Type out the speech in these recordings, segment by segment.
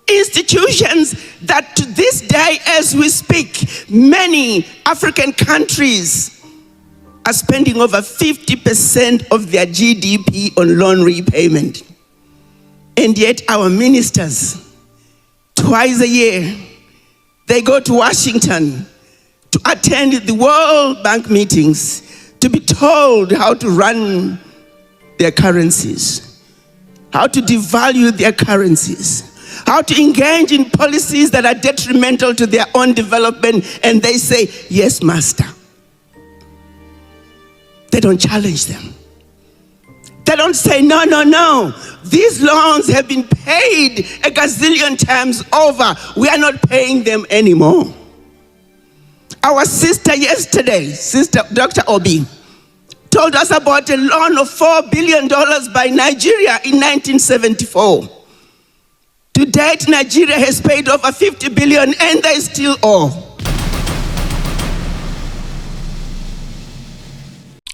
Institutions that to this day, as we speak, many African countries are spending over 50% of their GDP on loan repayment. And yet our ministers, twice a year, they go to Washington to attend the World Bank meetings, to be told how to run their currencies, how to devalue their currencies, how to engage in policies that are detrimental to their own development, and they say, yes, master. They don't challenge them. They don't say, no, no, no. These loans have been paid a gazillion times over. We are not paying them anymore. Our sister yesterday, Sister Dr. Obi, told us about a loan of $4 billion by Nigeria in 1974. To date, Nigeria has paid over 50 billion and they still owe.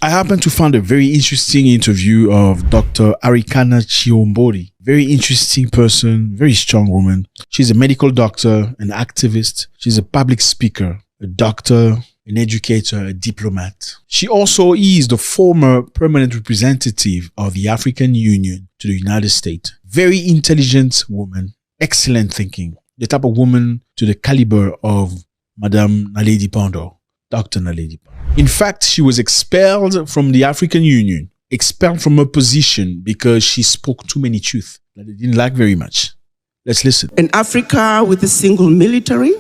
I happened to find a very interesting interview of Dr. Arikana Chiodori. Very interesting person, very strong woman. She's a medical doctor, an activist. She's a public speaker, a doctor, an educator, a diplomat. She also is the former permanent representative of the African Union to the United States. Very intelligent woman, excellent thinking. The type of woman to the caliber of Madame Naledi Pandor, Dr. Naledi Pandor. In fact, she was expelled from the African Union, expelled from her position because she spoke too many truths that they didn't like very much. Let's listen. An Africa with a single military,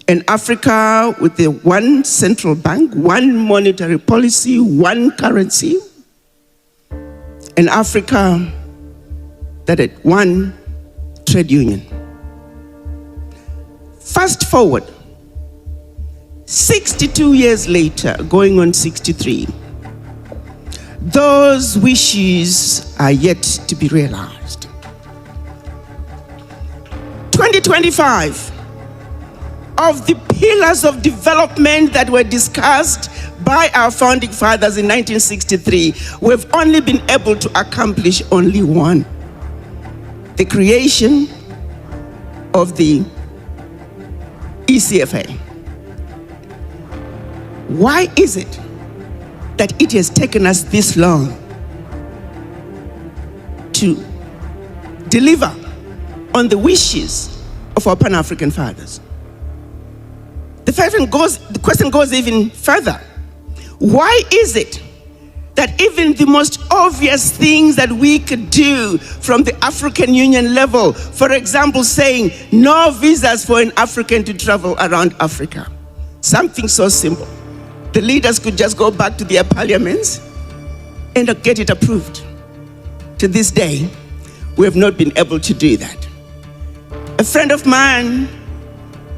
an Africa with a one central bank, one monetary policy, one currency, an Africa that had one trade union. Fast forward, 62 years later, going on 63, those wishes are yet to be realized. 2025, of the pillars of development that were discussed by our founding fathers in 1963, we've only been able to accomplish only one: the creation of the ECFA. Why is it that it has taken us this long to deliver on the wishes of our Pan-African fathers? The question goes even further. Why is it that even the most obvious things that we could do from the African Union level, for example, saying no visas for an African to travel around Africa, something so simple, the leaders could just go back to their parliaments and get it approved. To this day, we have not been able to do that. A friend of mine,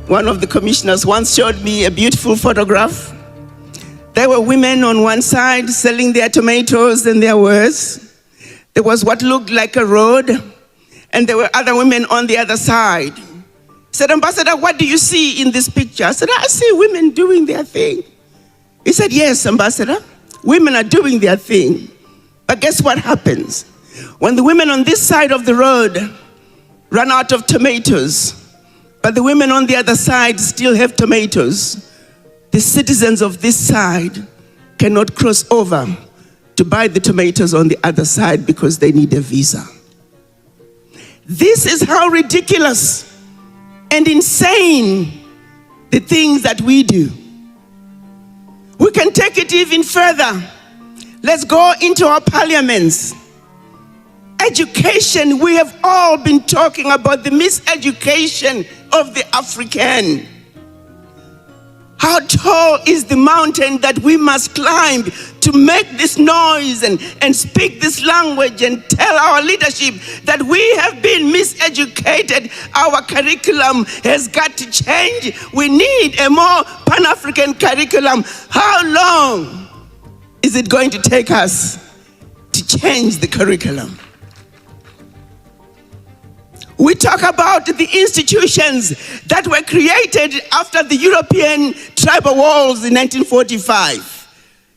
one of the commissioners, once showed me a beautiful photograph. There were women on one side selling their tomatoes and their wares. There was what looked like a road, and there were other women on the other side. He said, "Ambassador, what do you see in this picture?" I said, "I see women doing their thing." He said, "Yes, Ambassador, women are doing their thing. But guess what happens? When the women on this side of the road run out of tomatoes, but the women on the other side still have tomatoes, the citizens of this side cannot cross over to buy the tomatoes on the other side because they need a visa." This is how ridiculous and insane the things that we do. We can take it even further. Let's go into our parliaments. Education, we have all been talking about the miseducation of the African. How tall is the mountain that we must climb to make this noise and speak this language and tell our leadership that we have been miseducated? Our curriculum has got to change. We need a more Pan-African curriculum. How long is it going to take us to change the curriculum? We talk about the institutions that were created after the European tribal wars in 1945.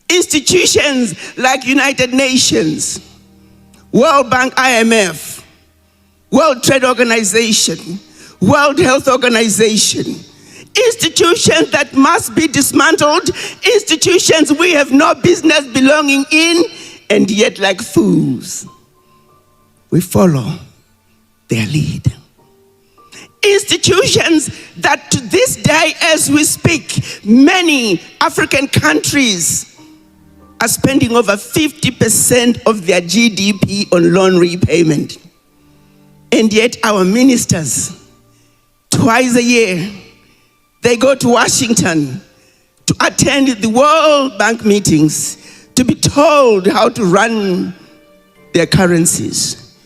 Institutions like United Nations, World Bank, IMF. World Trade Organization, World Health Organization, institutions that must be dismantled, institutions we have no business belonging in, and yet like fools, we follow their lead. Institutions that to this day as we speak, many African countries are spending over 50% of their GDP on loan repayment. And yet our ministers, twice a year, they go to Washington to attend the World Bank meetings, to be told how to run their currencies,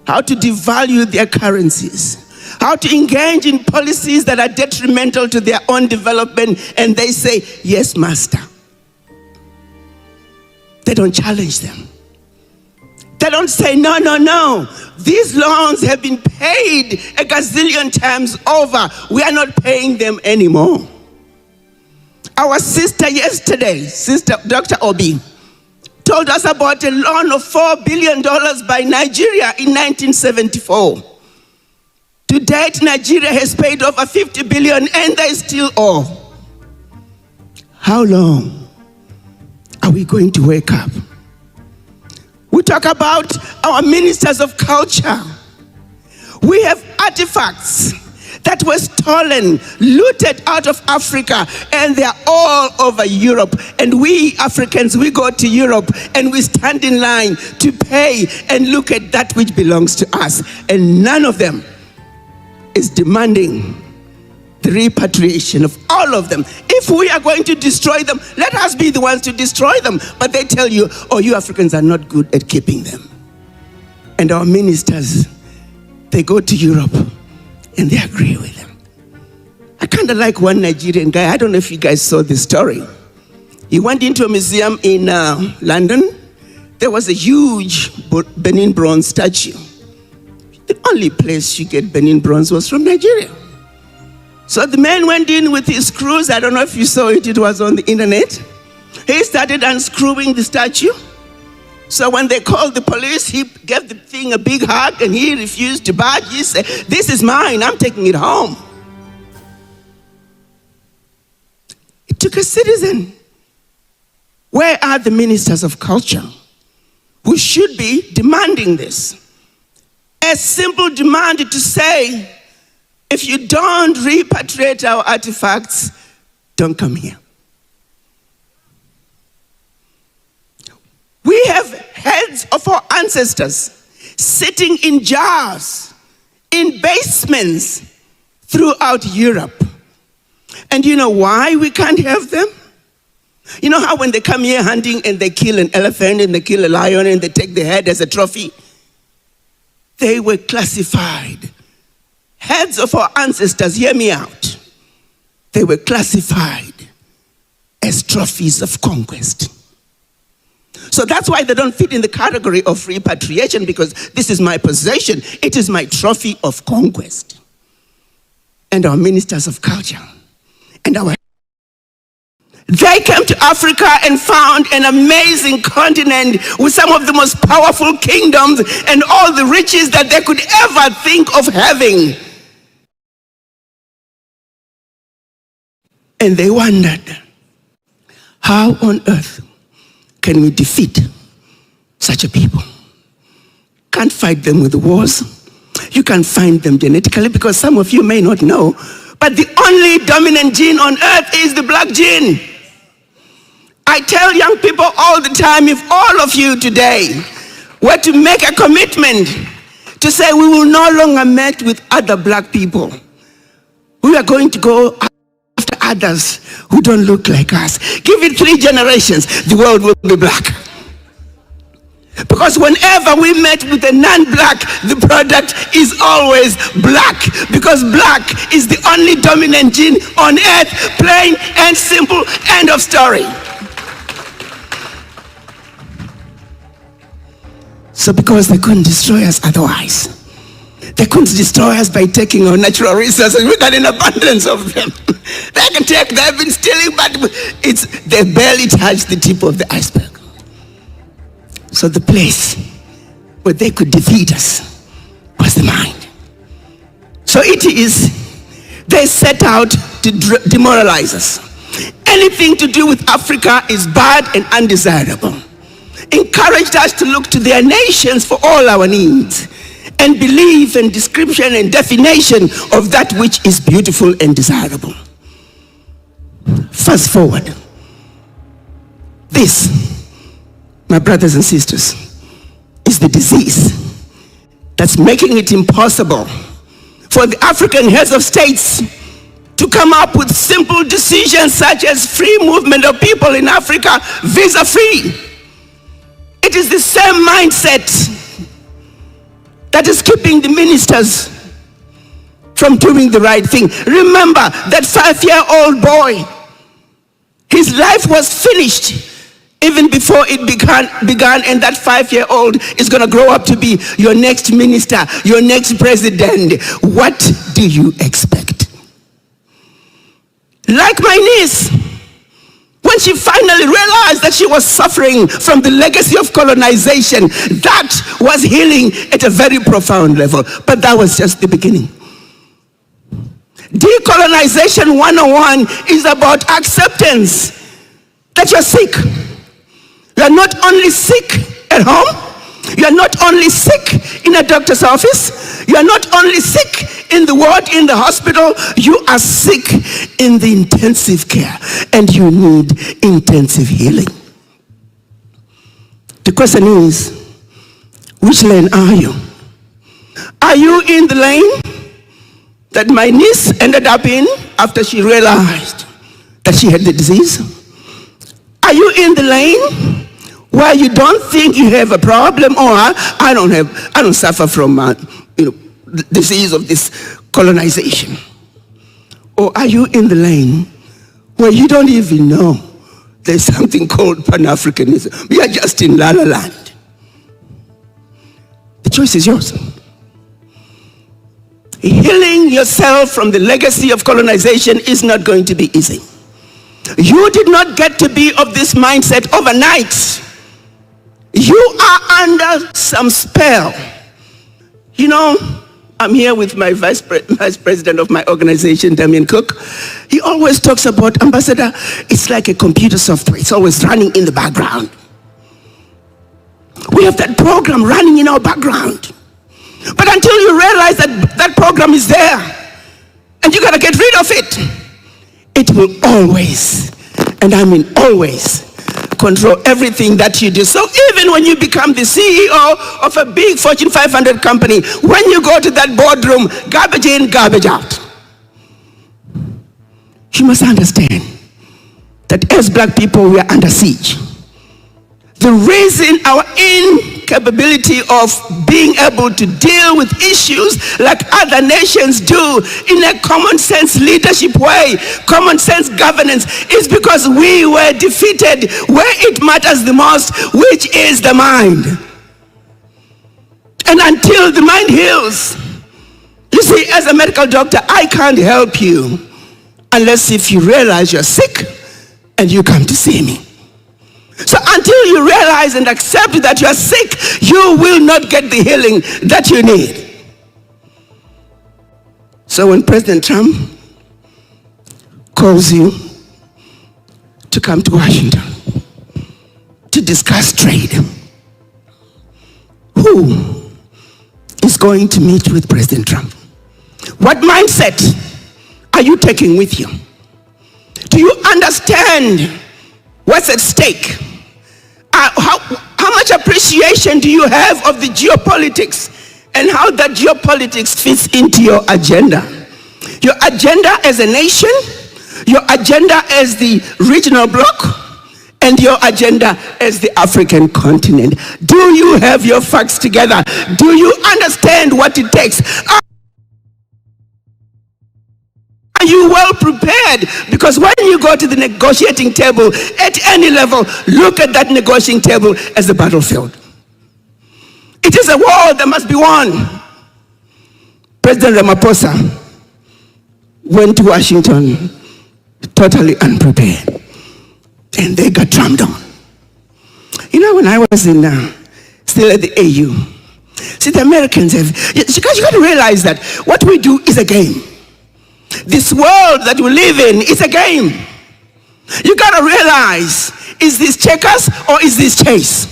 how to devalue their currencies, how to engage in policies that are detrimental to their own development, and they say, yes, master. They don't challenge them. They don't say, no, no, no. These loans have been paid a gazillion times over. We are not paying them anymore. Our sister yesterday, Sister Dr. Obi, told us about a loan of $4 billion by Nigeria in 1974. To date, Nigeria has paid over 50 billion and they still owe. How long are we going to wake up? We talk about our ministers of culture. We have artifacts that were stolen, looted out of Africa, and they're all over Europe. And we Africans, we go to Europe and we stand in line to pay and look at that which belongs to us. And none of them is demanding the repatriation of all of them. If we are going to destroy them, let us be the ones to destroy them. But they tell you, oh, you Africans are not good at keeping them. And our ministers, they go to Europe and they agree with them. I kind of like one Nigerian guy. I don't know if you guys saw this story. He went into a museum in London. There was a huge Benin bronze statue. The only place you get Benin bronze was from Nigeria. So the man went in with his screws. I don't know if you saw it, it was on the internet. He started unscrewing the statue. So when they called the police, he gave the thing a big hug and he refused to budge. He said, this is mine, I'm taking it home. It took a citizen. Where are the ministers of culture who should be demanding this? A simple demand to say, if you don't repatriate our artifacts, don't come here. We have heads of our ancestors sitting in jars, in basements throughout Europe. And you know why we can't have them? You know how when they come here hunting and they kill an elephant and they kill a lion and they take the head as a trophy? They were classified. Heads of our ancestors, hear me out. They were classified as trophies of conquest. So that's why they don't fit in the category of repatriation, because this is my possession. It is my trophy of conquest. And our ministers of culture and they came to Africa and found an amazing continent with some of the most powerful kingdoms and all the riches that they could ever think of having. And they wondered, how on earth can we defeat such a people? Can't fight them with wars. You can find them genetically, because some of you may not know, but the only dominant gene on earth is the black gene. I tell young people all the time, if all of you today were to make a commitment to say we will no longer mate with other black people, we are going to go after others who don't look like us. Give it 3 generations, the world will be black. Because whenever we met with a non-black, the product is always black. Because black is the only dominant gene on earth, plain and simple, end of story. So because they couldn't destroy us otherwise, they couldn't destroy us by taking our natural resources. We got an abundance of them. They can take, they've been stealing, but they barely touched the tip of the iceberg. So the place where they could defeat us was the mind. So it is, they set out to demoralize us. Anything to do with Africa is bad and undesirable. Encouraged us to look to their nations for all our needs, and belief and description and definition of that which is beautiful and desirable. Fast forward. This, my brothers and sisters, is the disease that's making it impossible for the African heads of states to come up with simple decisions such as free movement of people in Africa, visa-free. It is the same mindset that is keeping the ministers from doing the right thing. Remember that 5-year-old boy, his life was finished even before it began, and that 5-year-old is going to grow up to be your next minister, your next president. What do you expect? Like my niece, when she finally realized that she was suffering from the legacy of colonization, that was healing at a very profound level. But that was just the beginning. Decolonization 101 is about acceptance that you're sick. You're not only sick at home, you're not only sick in a doctor's office, you're not only sick in the ward in the hospital, you are sick in the intensive care and you need intensive healing. The question is, which lane are you? Are you in the lane that my niece ended up in after she realized that she had the disease? Are you in the lane where you don't think you have a problem, or I don't suffer from the disease of this colonization? Or are you in the lane where you don't even know there's something called Pan-Africanism? We are just in La La Land. The choice is yours. Healing yourself from the legacy of colonization is not going to be easy. You did not get to be of this mindset overnight. You are under some spell. You know, I'm here with my vice president of my organization, Damien Cook. He always talks about, Ambassador, it's like a computer software. It's always running in the background. We have that program running in our background. But until you realize that that program is there, and you gotta get rid of it, it will always, and I mean always, control everything that you do. So even when you become the CEO of a big Fortune 500 company, when you go to that boardroom, garbage in, garbage out. You must understand that as black people, we are under siege. The reason our incapability of being able to deal with issues like other nations do in a common sense leadership way, common sense governance, is because we were defeated where it matters the most, which is the mind. And until the mind heals, you see, as a medical doctor, I can't help you unless if you realize you're sick and you come to see me. So until you realize and accept that you are sick, you will not get the healing that you need. So when President Trump calls you to come to Washington to discuss trade, who is going to meet with President Trump? What mindset are you taking with you? Do you understand what's at stake? How much appreciation do you have of the geopolitics and how that geopolitics fits into your agenda? Your agenda as a nation, your agenda as the regional bloc, and your agenda as the African continent. Do you have your facts together? Do you understand what it takes? Are you well prepared? Because when you go to the negotiating table at any level, look at that negotiating table as a battlefield. It is a war that must be won. President Ramaphosa went to Washington totally unprepared, and they got trampled on. You know, when I was still at the AU, See, the Americans have, you got to realize that what we do is a game. This world that we live in is a game. You got to realize, is this checkers or is this chase?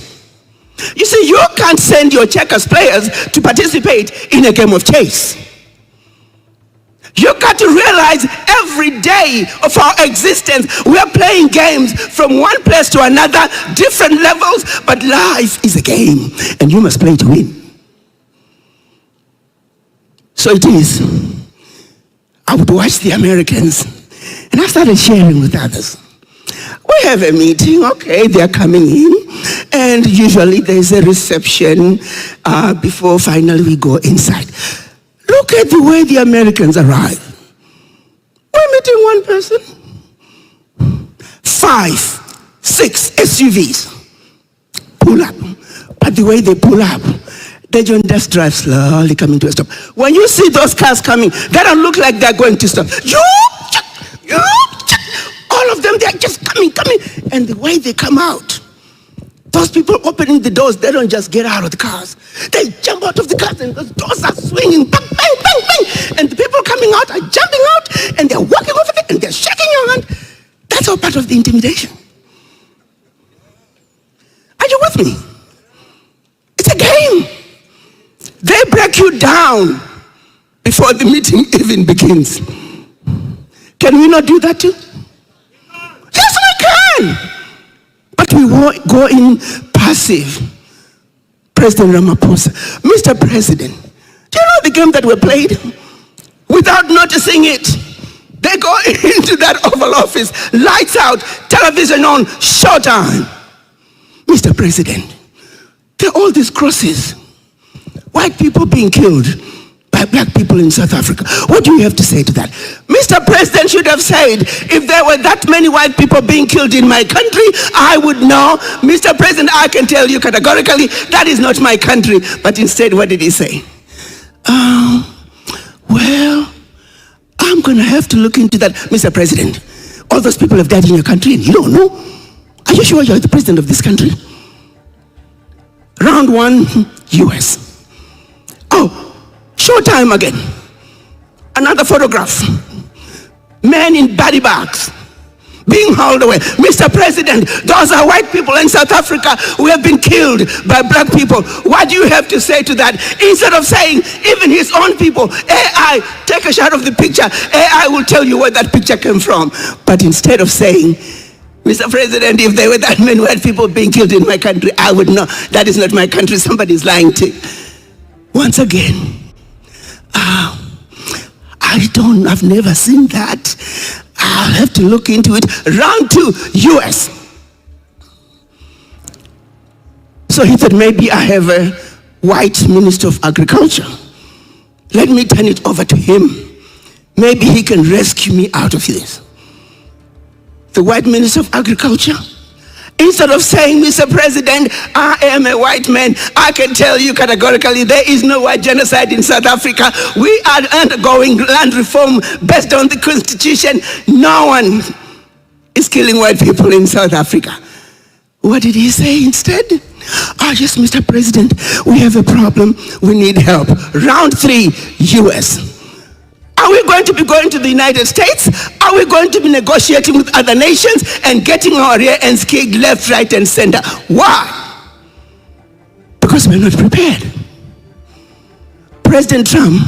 You see, you can't send your checkers players to participate in a game of chase. You got to realize every day of our existence, we are playing games from one place to another, different levels, but life is a game, and you must play to win. So it is. I would watch the Americans, and I started sharing with others. We have a meeting, okay, they're coming in, and usually there's a reception before finally we go inside. Look at the way the Americans arrive. We're meeting one person. 5, 6 SUVs pull up. But the way they pull up, they don't just drive slowly coming to a stop. When you see those cars coming, they don't look like they're going to stop. All of them, they're just coming. And the way they come out, those people opening the doors, they don't just get out of the cars. They jump out of the cars and those doors are swinging, bang, bang, bang, bang. And the people coming out are jumping out and they're walking over there and they're shaking your hand. That's all part of the intimidation. Are you with me? It's a game. They break you down before the meeting even begins. Can we not do that too? Yes, we can. But we won't go in passive. President Ramaphosa, Mr. President, do you know the game that we played? Without noticing it, they go into that Oval Office, lights out, television on, showtime. Mr. President, there are all these crosses. White people being killed by black people in South Africa. What do you have to say to that? Mr. President should have said, if there were that many white people being killed in my country, I would know. Mr. President, I can tell you categorically, that is not my country. But instead, what did he say? Well, I'm going to have to look into that. Mr. President, all those people have died in your country and you don't know? Are you sure you're the president of this country? Round 1, US. Oh, showtime again. Another photograph. Men in body bags being hauled away. Mr. President, those are white people in South Africa who have been killed by black people. What do you have to say to that? Instead of saying, even his own people, AI, take a shot of the picture. AI will tell you where that picture came from. But instead of saying, Mr. President, if there were that many white people being killed in my country, I would know. That is not my country. Somebody's lying to you. Once again, I've never seen that. I'll have to look into it. Round 2, US. So he thought, maybe I have a white Minister of Agriculture. Let me turn it over to him. Maybe he can rescue me out of this. The white Minister of Agriculture, instead of saying, Mr. President, I am a white man, I can tell you categorically there is no white genocide in South Africa. We are undergoing land reform based on the Constitution. No one is killing white people in South Africa. What did he say instead? Yes, Mr. President, we have a problem. We need help. Round 3, US. Are we going to be going to the United States? Are we going to be negotiating with other nations and getting our rear ends kicked left, right, and center? Why? Because we're not prepared. President Trump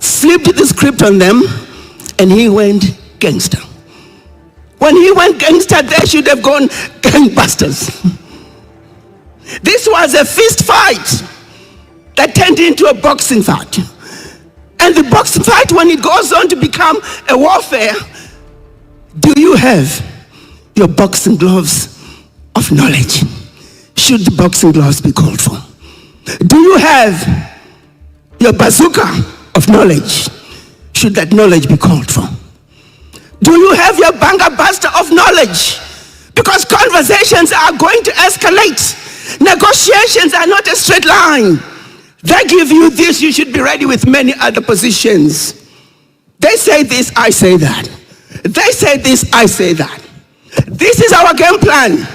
flipped the script on them and he went gangster. When he went gangster, they should have gone gangbusters. This was a fist fight that turned into a boxing fight. And the boxing fight, when it goes on to become a warfare, do you have your boxing gloves of knowledge? Should the boxing gloves be called for? Do you have your bazooka of knowledge? Should that knowledge be called for? Do you have your banga buster of knowledge? Because conversations are going to escalate. Negotiations are not a straight line. They give you this, you should be ready with many other positions. They say this, I say that. They say this, I say that. This is our game plan.